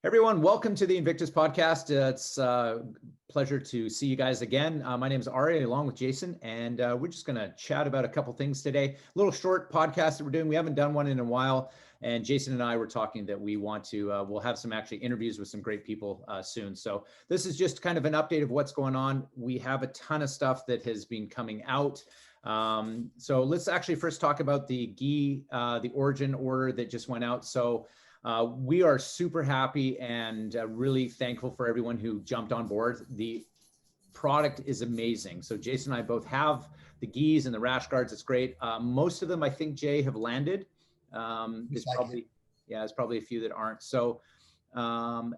Everyone, welcome to the Invictus podcast. It's a pleasure to see you guys again. My name is Ari, along with Jason, and we're just going to chat about a couple things today. A little short podcast that we're doing. We haven't done one in a while, and Jason and I were talking that we want to, we'll have some actually interviews with some great people soon. So this is just kind of an update of what's going on. We have a ton of stuff that has been coming out. So let's actually first talk about the gi, the origin order that just went out. So we are super happy and really thankful for everyone who jumped on board. The product is amazing. So Jason and I both have the gis and the Rash Guards. It's great. Most of them, I think, Jay, have landed. There's probably a few that aren't. So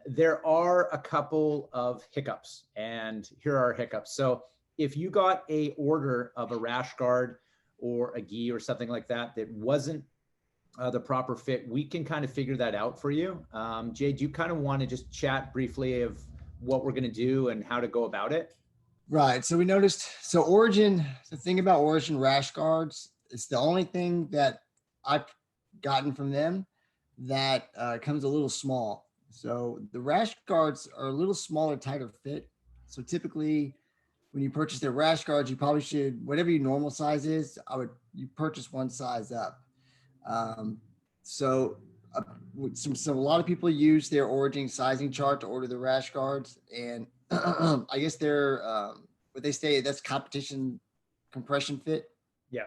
there are a couple of hiccups, and here are our hiccups. So if you got a order of a Rash Guard or a gi or something like that that wasn't the proper fit, we can kind of figure that out for you. Jay, do you kind of want to just chat briefly of what we're going to do and how to go about it? Right. So we noticed, so Origin, the thing about Origin Rash Guards, it's the only thing that I've gotten from them that comes a little small. So the Rash Guards are a little smaller, tighter fit. So typically when you purchase their Rash Guards, you probably should, whatever your normal size is, you purchase one size up. So a lot of people use their Origin sizing chart to order the Rash Guards, and I guess they're what they say, that's competition compression fit. Yeah,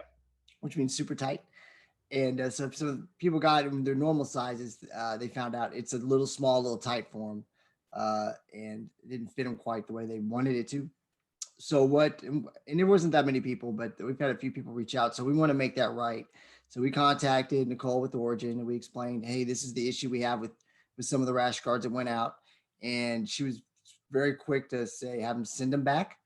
which means super tight. And so people got their normal sizes. They found out it's a little small, little tight for them, and it didn't fit them quite the way they wanted it to. So and it wasn't that many people, but we've had a few people reach out. So we want to make that right. So we contacted Nicole with Origin, and we explained, hey, this is the issue we have with some of the Rash Guards that went out. And she was very quick to say, have them send them back.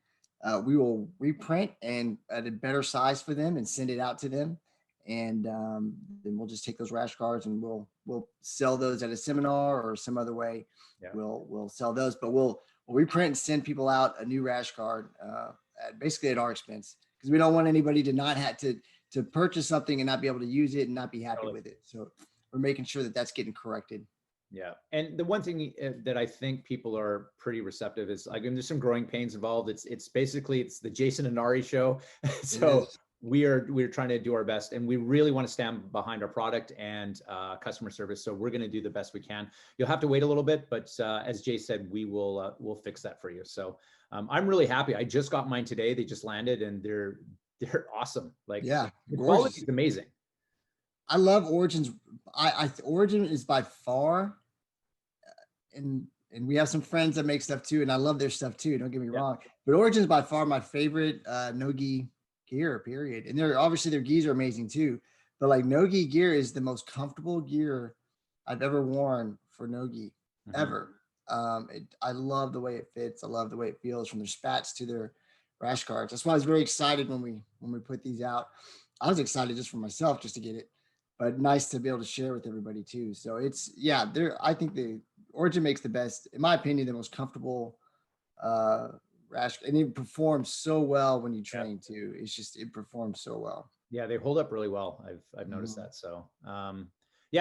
We will reprint and at a better size for them and send it out to them. And then we'll just take those Rash Guards and we'll sell those at a seminar or some other way. Yeah. We'll sell those, but we'll reprint and send people out a new Rash Guard basically at our expense, because we don't want anybody to not have to purchase something and not be able to use it and not be happy with it. So we're making sure that that's getting corrected. Yeah. And the one thing that I think people are pretty receptive is, like, there's some growing pains involved. It's basically the Jason and Ari show. So we're trying to do our best, and we really want to stand behind our product and customer service. So we're going to do the best we can. You'll have to wait a little bit, but as Jay said, we'll fix that for you. So I'm really happy. I just got mine today. They just landed, and they're awesome. Like, yeah, the quality is amazing. I love Origins. Origin is by far, and we have some friends that make stuff too, and I love their stuff too. Don't get me wrong, but Origin is by far my favorite no-gi gear, period. And obviously their gis are amazing too, but like no-gi gear is the most comfortable gear I've ever worn for no-gi ever. I love the way it fits. I love the way it feels, from their spats to their Rash Guards. That's why I was very excited when we put these out. I was excited just for myself, just to get it, but nice to be able to share with everybody too. So I think the Origin makes the best, in my opinion, the most comfortable Rash, and it performs so well when you train too. It performs so well. Yeah, they hold up really well. I've noticed that. So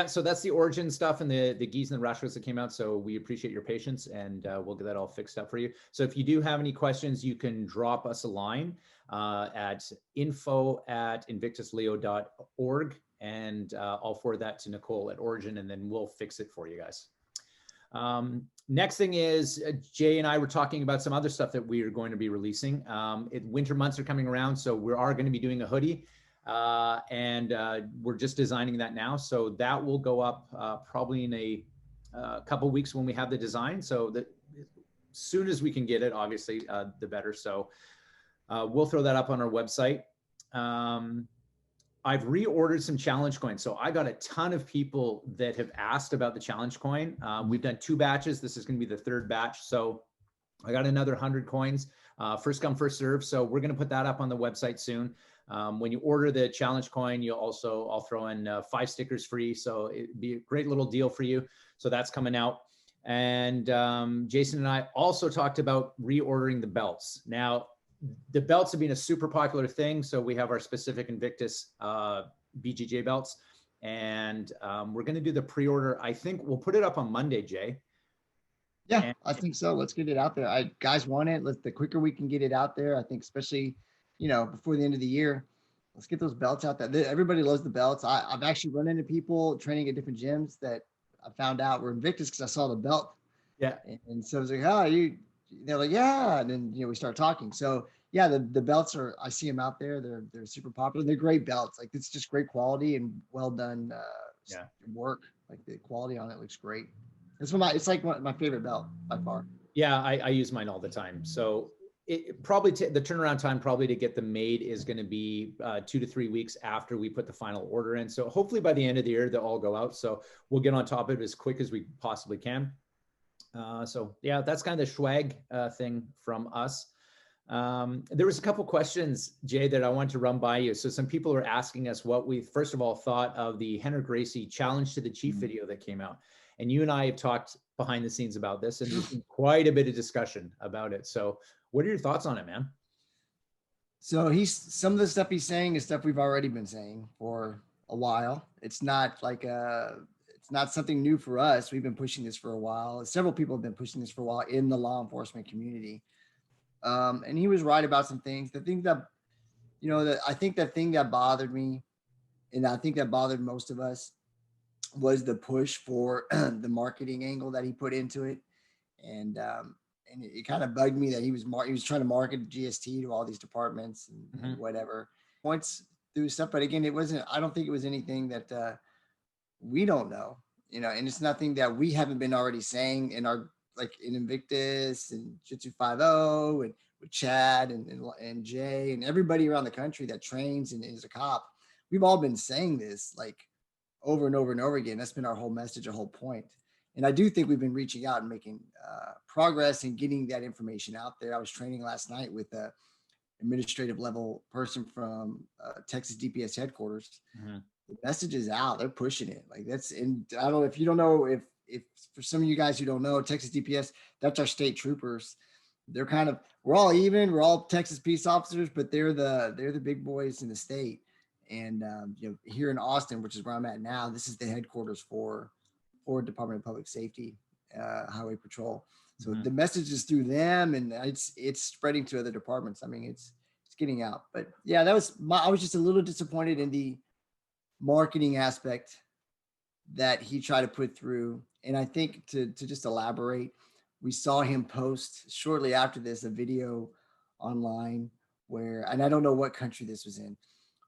so that's the Origin stuff and the gis and the Rash Guards that came out. So we appreciate your patience, and we'll get that all fixed up for you. So if you do have any questions, you can drop us a line at info@invictusleo.org, and I'll forward that to Nicole at Origin, and then we'll fix it for you guys. Next thing is, Jay and I were talking about some other stuff that we are going to be releasing. Winter months are coming around, so we are going to be doing a hoodie, and we're just designing that now. So that will go up probably in a couple weeks when we have the design. So that as soon as we can get it, obviously, the better. So we'll throw that up on our website. I've reordered some challenge coins. So I got a ton of people that have asked about the challenge coin. We've done 2 batches. This is going to be the 3rd batch. So I got another 100 coins, first come, first serve. So we're going to put that up on the website soon. When you order the challenge coin, I'll throw in 5 stickers free. So it'd be a great little deal for you. So that's coming out. And Jason and I also talked about reordering the belts. Now, the belts have been a super popular thing. So we have our specific Invictus BJJ belts, and we're going to do the pre-order. I think we'll put it up on Monday, Jay. Yeah, I think so. Let's get it out there. Guys want it. The quicker we can get it out there, I think, especially, before the end of the year, let's get those belts out there. Everybody loves the belts. I've actually run into people training at different gyms that I found out were Invictus because I saw the belt. Yeah. And so I was like, they're like, yeah. And then, we start talking. So yeah, the belts I see them out there. They're super popular. They're great belts. Like, it's just great quality and well done work. Like, the quality on it looks great. It's like my favorite belt by far. Yeah, I use mine all the time. So it probably the turnaround time probably to get them made is going to be 2 to 3 weeks after we put the final order in. So hopefully by the end of the year, they'll all go out. So we'll get on top of it as quick as we possibly can. So yeah, that's kind of the swag thing from us. There was a couple questions, Jay, that I want to run by you. So some people are asking us what we first of all thought of the Henry Gracie Challenge to the Chief video that came out. And you and I have talked behind the scenes about this, and there's been quite a bit of discussion about it. So what are your thoughts on it, man? So some of the stuff he's saying is stuff we've already been saying for a while. It's not it's not something new for us. We've been pushing this for a while. Several people have been pushing this for a while in the law enforcement community. And he was right about some things. The thing that, I think the thing that bothered me, and I think that bothered most of us, was the push for the marketing angle that he put into it. And it kind of bugged me that he was trying to market GST to all these departments and whatever points through stuff. But again, I don't think it was anything that we don't know, and it's nothing that we haven't been already saying in our, like in Invictus and Jiu-Jitsu 5.0 and with Chad and Jay and everybody around the country that trains and is a cop. We've all been saying this like over and over and over again. That's been our whole message, our whole point. And I do think we've been reaching out and making progress and getting that information out there. I was training last night with a administrative level person from Texas DPS headquarters. The message is out. They're pushing it. Like, and I don't know if you don't know, if for some of you guys who don't know, Texas DPS, that's our state troopers. They're we're all even. We're all Texas peace officers, but they're the big boys in the state. And here in Austin, which is where I'm at now, this is the headquarters for Department of Public Safety, Highway Patrol. So the message is through them, and it's spreading to other departments. I mean, it's getting out. But yeah, I was just a little disappointed in the marketing aspect that he tried to put through. And I think to just elaborate, we saw him post shortly after this a video online where, and I don't know what country this was in,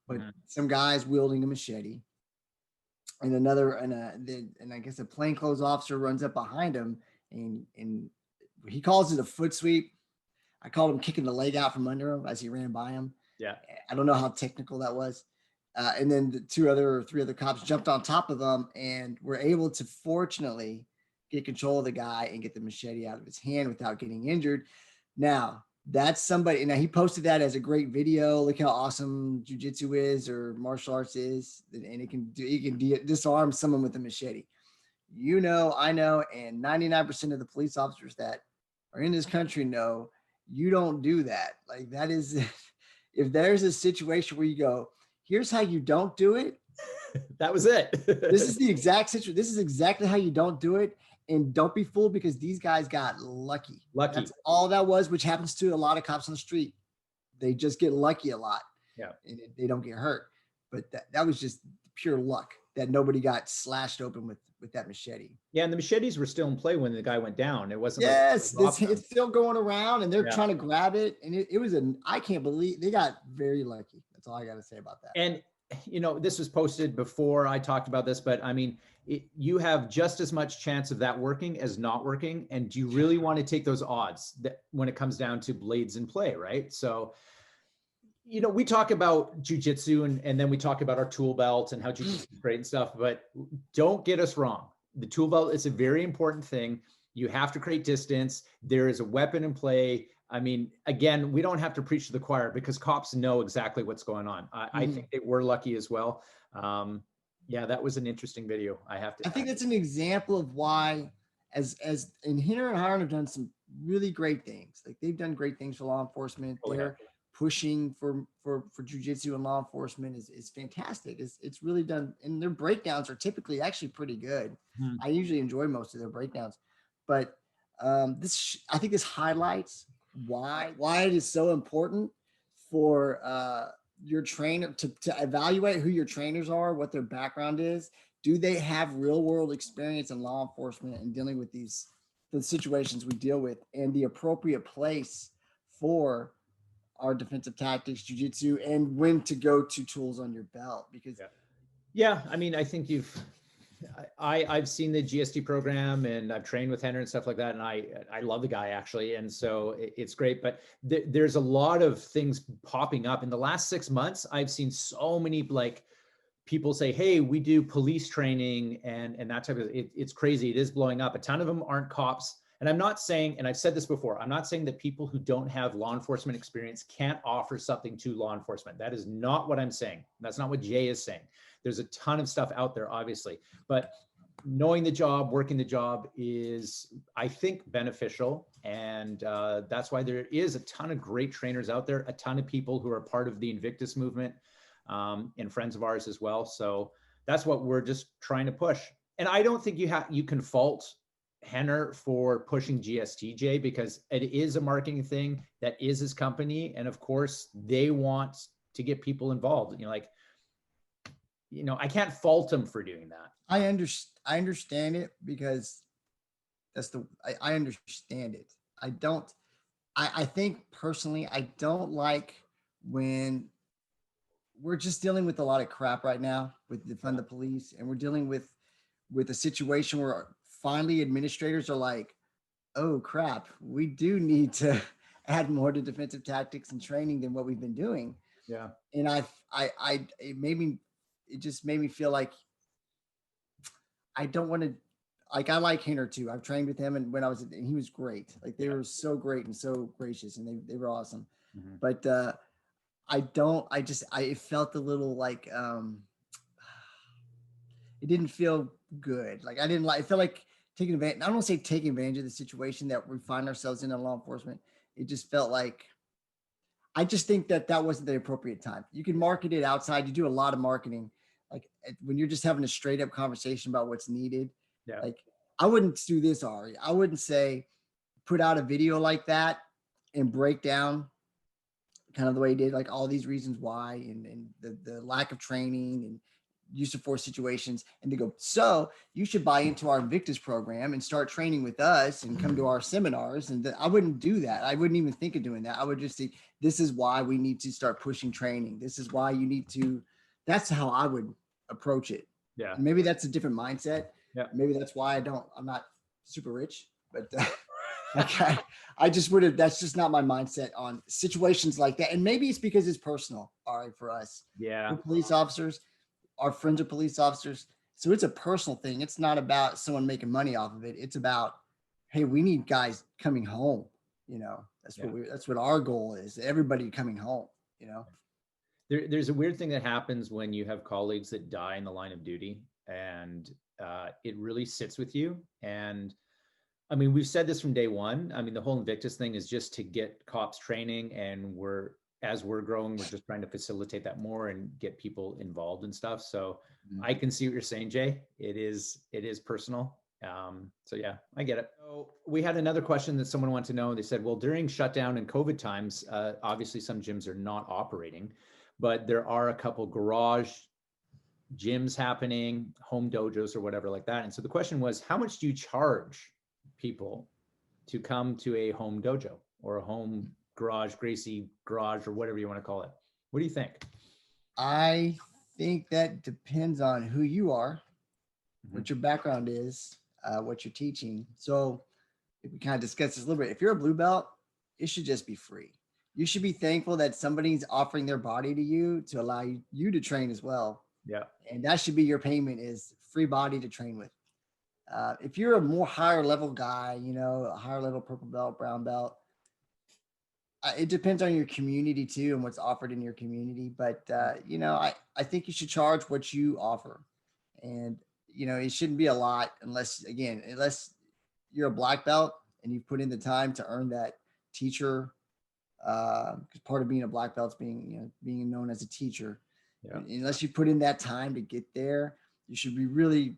but some guys wielding a machete, and I guess a plainclothes officer runs up behind him, and he calls it a foot sweep. I called him kicking the leg out from under him as he ran by him. Yeah. I don't know how technical that was. And then the 3 other cops jumped on top of them and were able to fortunately get control of the guy and get the machete out of his hand without getting injured. Now, that's somebody, and he posted that as a great video. Look how awesome jiu-jitsu is, or martial arts is, and it can disarm someone with a machete. I know, and 99% of the police officers that are in this country know you don't do that. Like, that is, if there's a situation where you go, here's how you don't do it. That was it. This is the exact situation. This is exactly how you don't do it. And don't be fooled, because these guys got lucky. That's all that was, which happens to a lot of cops on the street. They just get lucky a lot. Yeah. And they don't get hurt. But that was just pure luck that nobody got slashed open with that machete. Yeah, and the machetes were still in play when the guy went down. It wasn't. Yes, it's still going around, and they're trying to grab it. And it was I can't believe they got very lucky. That's all I got to say about that. And this was posted before I talked about this, but I mean, you have just as much chance of that working as not working. And do you really want to take those odds when it comes down to blades in play, right? So, we talk about jujitsu and then we talk about our tool belt and how jujitsu is great and stuff, but don't get us wrong. The tool belt is a very important thing. You have to create distance. There is a weapon in play. I mean, again, we don't have to preach to the choir because cops know exactly what's going on. I think they were lucky as well. Yeah, that was an interesting video. I think that's an example of why, and Henry and Hiron have done some really great things. Like, they've done great things for law enforcement. They're pushing for jiu-jitsu and law enforcement is fantastic. It's really done, and their breakdowns are typically actually pretty good. I usually enjoy most of their breakdowns, but I think this highlights why it is so important for your trainer to evaluate who your trainers are, what their background is. Do they have real world experience in law enforcement and dealing with the situations we deal with, and the appropriate place for our defensive tactics, jujitsu, and when to go to tools on your belt? Because yeah, I mean, I think I've seen the GST program and I've trained with Henry and stuff like that. And I love the guy actually. And so it's great, but there's a lot of things popping up in the last 6 months. I've seen so many like people say, hey, we do police training and that type of, it's crazy. It is blowing up. A ton of them aren't cops. And I'm not saying, and I've said this before, I'm not saying that people who don't have law enforcement experience can't offer something to law enforcement. That is not what I'm saying. That's not what Jay is saying. There's a ton of stuff out there, obviously, but knowing the job, working the job is, I think, beneficial. And that's why there is a ton of great trainers out there, a ton of people who are part of the Invictus movement and friends of ours as well. So that's what we're just trying to push. And I don't think you can fault Henner for pushing GSTJ, because it is a marketing thing. That is his company. And of course they want to get people involved. I can't fault him for doing that. I understand it, because I understand it. I think personally, I don't like when we're just dealing with a lot of crap right now with defund the police, and we're dealing with a situation where finally administrators are like, oh crap, we do need to add more to defensive tactics and training than what we've been doing. Yeah. And it just made me feel I don't want to, I like Hayner too. I've trained with him, and and he was great. Like they were so great and so gracious, and they were awesome. Mm-hmm. But it felt a little like, it didn't feel good. Like it felt like taking advantage. I don't want to say taking advantage of the situation that we find ourselves in law enforcement. It just felt like, I just think that wasn't the appropriate time. You can market it outside. You do a lot of marketing. Like when you're just having a straight up conversation about what's needed. Yeah. Like I wouldn't do this, Ari. I wouldn't say put out a video like that and break down kind of the way he did, like all these reasons why, and the lack of training and use of force situations, and to go, so you should buy into our Invictus program and start training with us and come to our seminars. And I wouldn't do that. I wouldn't even think of doing that. I would just say, this is why we need to start pushing training. This is why you need to, that's how I would approach it. Yeah. And maybe that's a different mindset. Yeah. Maybe that's why I'm not super rich, but okay. I just that's just not my mindset on situations like that. And maybe it's because it's personal, all right, for us. Yeah. We're police officers. Our friends are police officers. So it's a personal thing. It's not about someone making money off of it. It's about, hey, we need guys coming home. That's what our goal is. Everybody coming home, There's a weird thing that happens when you have colleagues that die in the line of duty, and it really sits with you. And I mean, we've said this from day one. I mean, the whole Invictus thing is just to get cops training, and as we're growing, we're just trying to facilitate that more and get people involved and stuff. So I can see what you're saying, Jay. It is personal. So yeah, I get it. So we had another question that someone wanted to know. They said, well, during shutdown and COVID times, obviously some gyms are not operating, but there are a couple garage gyms happening, home dojos or whatever like that. And so the question was, how much do you charge people to come to a home dojo or a home garage, Gracie garage, or whatever you want to call it? What do you think? I think that depends on who you are, what your background is, what you're teaching. So if we kind of discuss this a little bit, if you're a blue belt, it should just be free. You should be thankful that somebody's offering their body to you to allow you to train as well. Yeah. And that should be your payment, is free body to train with. If you're a more higher level guy, a higher level purple belt, brown belt, it depends on your community too and what's offered in your community. But, I think you should charge what you offer. And, it shouldn't be a lot unless you're a black belt and you put in the time to earn that teacher. Because part of being a black belt is being known as a teacher. Yeah. Unless you put in that time to get there, you should be really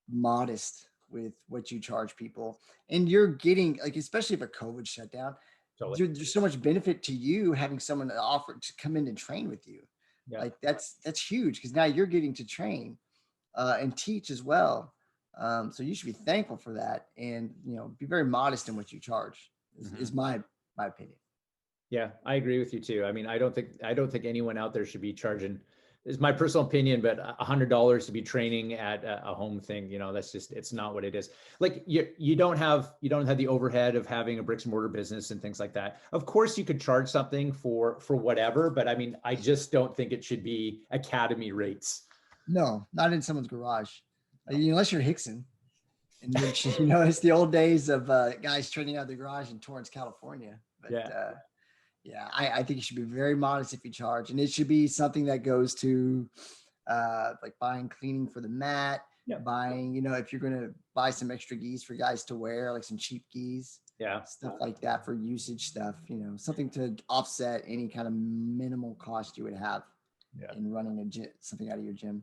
modest with what you charge people. And you're getting, like, especially if a COVID shutdown, Totally. there's so much benefit to you having someone to offer to come in and train with you. Yeah. Like that's huge, because now you're getting to train and teach as well. So you should be thankful for that, and be very modest in what you charge. Is my opinion. Yeah, I agree with you too. I mean, I don't think anyone out there should be charging. Is my personal opinion, but $100 to be training at a home thing, that's just, it's not what it is. Like you don't have the overhead of having a bricks and mortar business and things like that. Of course, you could charge something for whatever, but I mean, I just don't think it should be academy rates. No, not in someone's garage, unless you're Hickson. And it's the old days of guys training out of the garage in Torrance, California. But yeah, I think you should be very modest if you charge, and it should be something that goes to like buying cleaning for the mat, buying, if you're going to buy some extra gis for guys to wear, like some cheap gis, stuff like that for usage stuff, something to offset any kind of minimal cost you would have in running a gym, something out of your gym,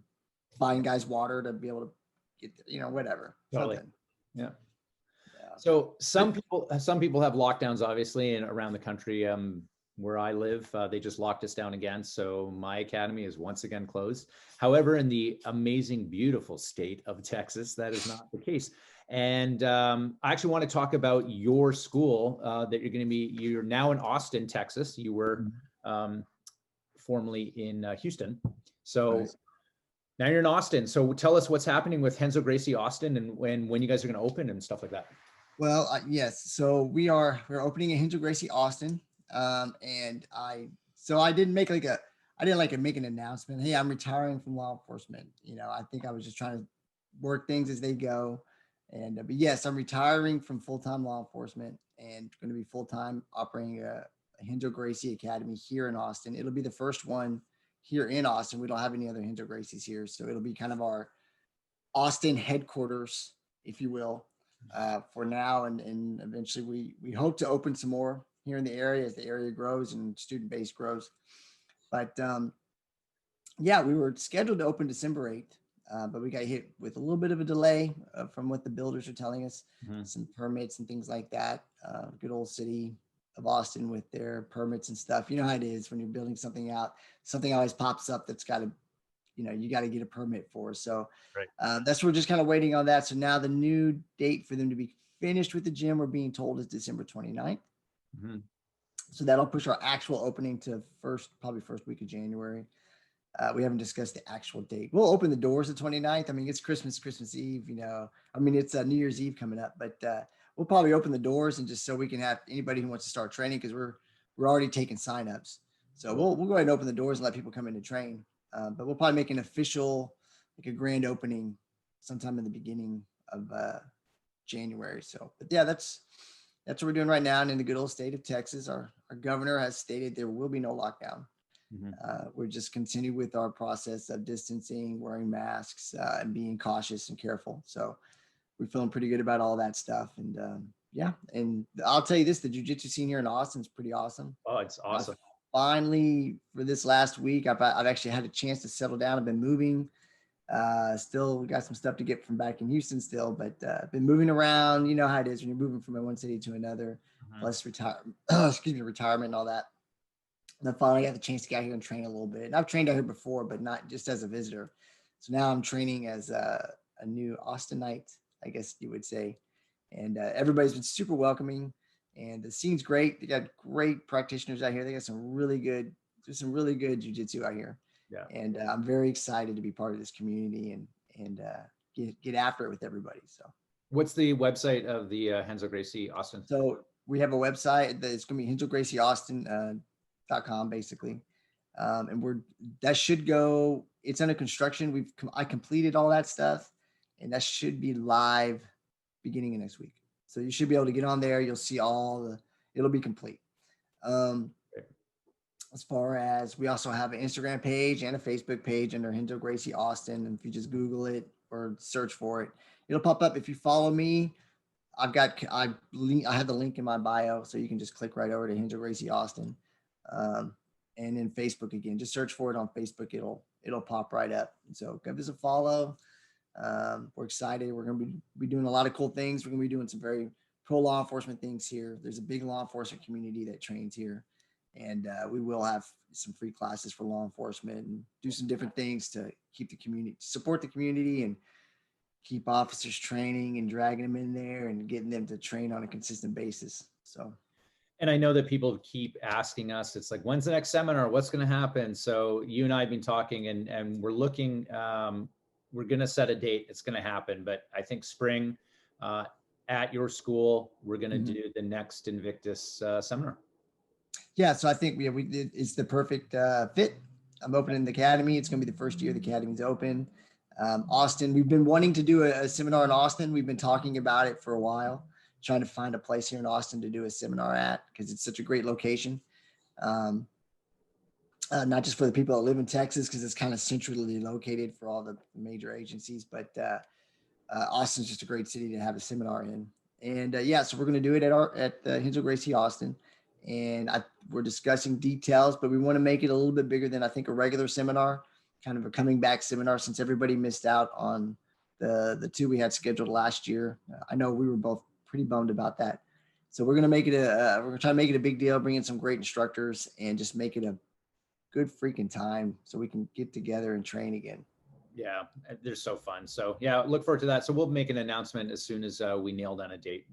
buying guys water to be able to get, whatever. Totally. Something. Yeah. So some people have lockdowns, obviously, and around the country. Where I live, they just locked us down again. So my academy is once again closed. However, in the amazing, beautiful state of Texas, that is not the case. And I actually want to talk about your school that you're now in Austin, Texas. You were formerly in Houston. So now you're in Austin. So tell us what's happening with Renzo Gracie Austin, and when you guys are going to open and stuff like that. Well, yes. So we're opening in Renzo Gracie Austin. And I didn't make make an announcement. Hey, I'm retiring from law enforcement. I think I was just trying to work things as they go. And, but yes, I'm retiring from full-time law enforcement and going to be full-time operating a Renzo Gracie Academy here in Austin. It'll be the first one here in Austin. We don't have any other Renzo Gracies here. So it'll be kind of our Austin headquarters, if you will, for now. And eventually we hope to open some more here in the area as the area grows and student base grows. But we were scheduled to open December 8th, but we got hit with a little bit of a delay from what the builders are telling us, some permits and things like that. Good old city of Austin with their permits and stuff. You know how it is when you're building something out, something always pops up that's got to, you got to get a permit for. So that's what we're just kind of waiting on that. So now the new date for them to be finished with the gym, we're being told, is December 29th. So that'll push our actual opening to probably first week of January. We haven't discussed the actual date. We'll open the doors the 29th. I mean, it's Christmas Eve, it's New Year's Eve coming up, but we'll probably open the doors, and just so we can have anybody who wants to start training, because we're already taking signups. So we'll go ahead and open the doors and let people come in and train. But we'll probably make an official, like a grand opening sometime in the beginning of January. So, but yeah, that's what we're doing right now. And in the good old state of Texas, our governor has stated there will be no lockdown. We're just continue with our process of distancing, wearing masks, and being cautious and careful. So we're feeling pretty good about all that stuff. And and I'll tell you this, the jiu-jitsu scene here in Austin is pretty awesome. Oh, it's awesome. Finally, for this last week, I've actually had a chance to settle down. I've been moving. Still got some stuff to get from back in Houston still, but been moving around. You know how it is when you're moving from one city to another, plus retirement and all that. And then finally got the chance to get out here and train a little bit. And I've trained out here before, but not just as a visitor. So now I'm training as a new Austinite, I guess you would say. And everybody's been super welcoming, and the scene's great. They got great practitioners out here. They got some really good jiu-jitsu out here. Yeah. And I'm very excited to be part of this community and get after it with everybody. So what's the website of the Renzo Gracie Austin? So we have a website that's going to be RenzoGracieAustin.com basically. And that should go, it's under construction. I completed all that stuff, and that should be live beginning of next week. So you should be able to get on there. You'll see it'll be complete. As far as, we also have an Instagram page and a Facebook page under Renzo Gracie Austin. And if you just Google it or search for it, it'll pop up. If you follow me, I have the link in my bio, so you can just click right over to Renzo Gracie Austin. And then Facebook again, just search for it on Facebook. It'll pop right up. And so give us a follow. We're excited. We're going to be doing a lot of cool things. We're going to be doing some very pro law enforcement things here. There's a big law enforcement community that trains here. And we will have some free classes for law enforcement and do some different things to keep the community, support the community, and keep officers training and dragging them in there and getting them to train on a consistent basis. So. And I know that people keep asking us, it's like, when's the next seminar? What's going to happen? So you and I have been talking, and we're looking, we're going to set a date. It's going to happen. But I think spring at your school, we're going to do the next Invictus seminar. Yeah. So I think it's the perfect fit. I'm opening the academy. It's going to be the first year the academy's open. Austin, we've been wanting to do a seminar in Austin. We've been talking about it for a while, trying to find a place here in Austin to do a seminar at, because it's such a great location. Not just for the people that live in Texas, because it's kind of centrally located for all the major agencies, but Austin's just a great city to have a seminar in. And yeah, so we're going to do it at Hensel Gracie Austin. And we're discussing details, but we want to make it a little bit bigger than I think a regular seminar, kind of a coming back seminar, since everybody missed out on the two we had scheduled last year. I know we were both pretty bummed about that. So we're going to make it we're going to try to make it a big deal, bring in some great instructors, and just make it a good freaking time so we can get together and train again. Yeah, they're so fun. So yeah, look forward to that. So we'll make an announcement as soon as we nail down a date.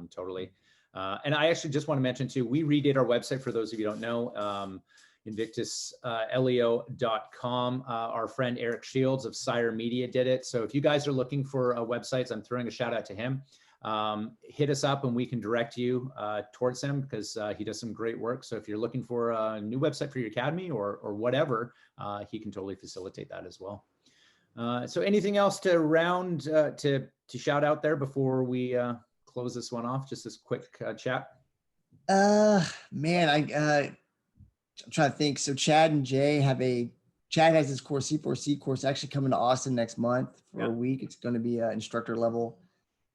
Totally. And I actually just want to mention too, we redid our website for those of you who don't know, invictusleo.com. Our friend Eric Shields of Sire Media did it. So if you guys are looking for websites, I'm throwing a shout out to him. Hit us up and we can direct you towards him, because he does some great work. So if you're looking for a new website for your academy or whatever, he can totally facilitate that as well. So anything else to round to shout out there before we close this one off? Just this quick chat. Man, I'm trying to think. So Chad and Jay Chad has his course, C4C course, actually coming to Austin next month for a week. It's going to be an instructor level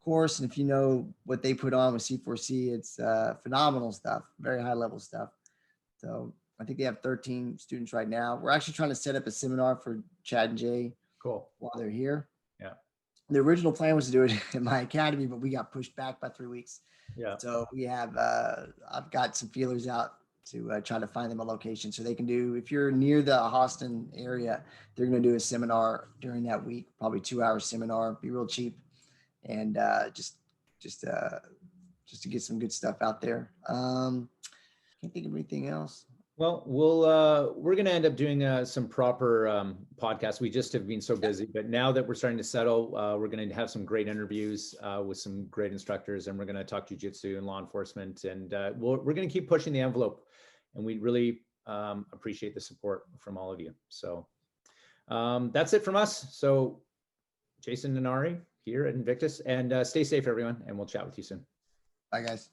course. And if you know what they put on with C4C, it's phenomenal stuff, very high level stuff. So I think they have 13 students right now. We're actually trying to set up a seminar for Chad and Jay. Cool. While they're here. Yeah. The original plan was to do it in my academy, but we got pushed back by 3 weeks. Yeah. So we have, I've got some feelers out to try to find them a location so they can do, if you're near the Austin area, they're going to do a seminar during that week, probably 2-hour seminar, be real cheap. And just to get some good stuff out there. Can't think of anything else. Well, we're going to end up doing some proper podcasts. We just have been so busy, but now that we're starting to settle, we're going to have some great interviews with some great instructors, and we're going to talk jiu-jitsu and law enforcement, and we're going to keep pushing the envelope, and we really appreciate the support from all of you. So that's it from us. So Jason and Ari here at Invictus, and stay safe, everyone, and we'll chat with you soon. Bye, guys.